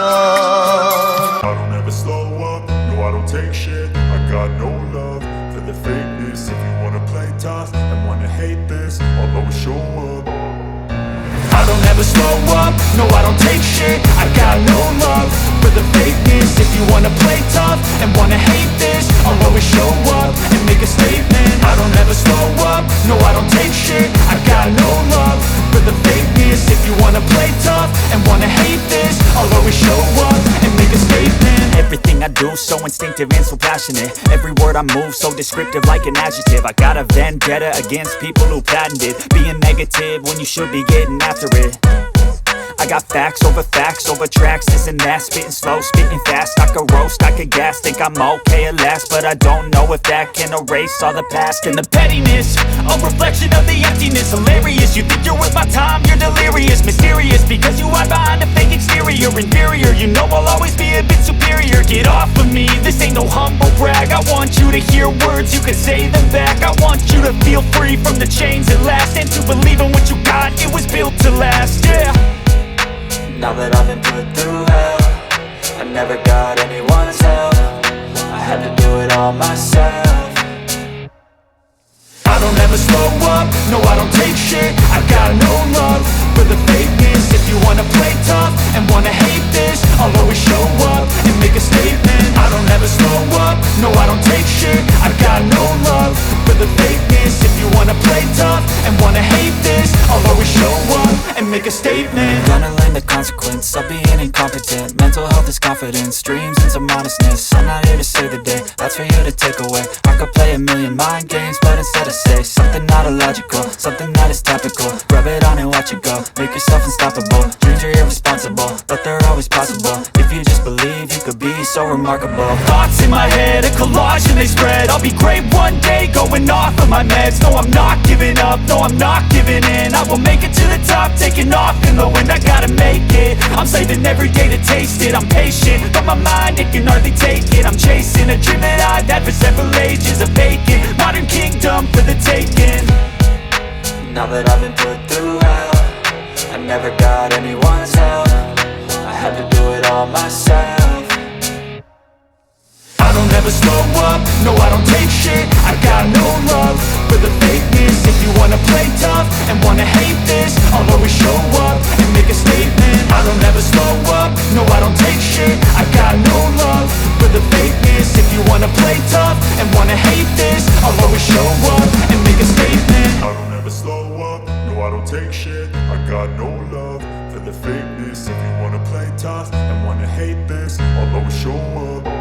I don't ever slow up, no I don't take shit. I got no love for the fakeness. If you wanna play tough and wanna hate this, I'll always show up. I don't ever slow up, no I don't take shit. I got no love for the fakeness. If you wanna play tough and wanna hate this, I'll always show up and make a statement. I don't ever slow up, no I don't take shit. I got no love for the fakeness. If you wanna play tough and wanna hate this, I'll always show up and make a statement. Everything I do so instinctive and so passionate. Every word I move so descriptive like an adjective. I got a vendetta against people who patented being negative when you should be getting after it. I got facts over tracks, this and that. Spitting slow, spitting fast. I could roast, I could gas. Think I'm okay at last, but I don't know if that can erase all the past. And the pettiness, a reflection of the emptiness. Hilarious, you think you're worth my time, you're delirious. Mysterious, because you hide behind a fake exterior. Inferior, you know I'll always be a bit superior. Get off of me, this ain't no humble brag. I want you to hear words, you can say them back. I want you to feel free from the chains at last, and to believe in what you got. It that I've been put through hell, I never got anyone's help, I had to do it all myself. I don't ever slow up, no I don't take shit. I got no love for the fakeness. If you wanna play tough and wanna hate this, I'll always show up and make a statement. I don't ever slow up, no I don't take shit. I got no love for the fakeness. If you wanna play tough and wanna hate this, I'll always show up and make a statement. Gonna learn the consequence of being incompetent. Mental health is confidence, dreams into modestness. I'm not here to save the day, that's for you to take away. I could play a million mind games, but instead I say something not illogical, something that is topical. Rub it on and watch it go, make yourself unstoppable. Dreams are irresponsible, but they're always possible. If you just believe, you could be so remarkable. Thoughts in my head, a collage and they spread. I'll be great one day, going off of my meds. No, I'm not giving up, no, I'm not giving in. I will make it to the top, taking off in the wind. I gotta make it, I'm saving every day to taste it. I'm patient, but my mind, it can hardly take it. I'm chasing a dream that I've had for several ages. A vacant, modern kingdom for the taking. Now that I've been put through hell, I never got anyone's help, I had to do it all myself. I don't ever slow up, no I don't take shit. I got no love for the fakeness. If you wanna play tough and wanna hate this, I'll always show up and make a statement. I don't ever slow up, no I don't take shit. I got no love for the fakeness. If you wanna play tough and wanna hate this, I'll always show up and make a statement. I don't ever slow up, no I don't take shit. I got no love for the fakeness. If you wanna play tough and wanna hate this, I'll always show up.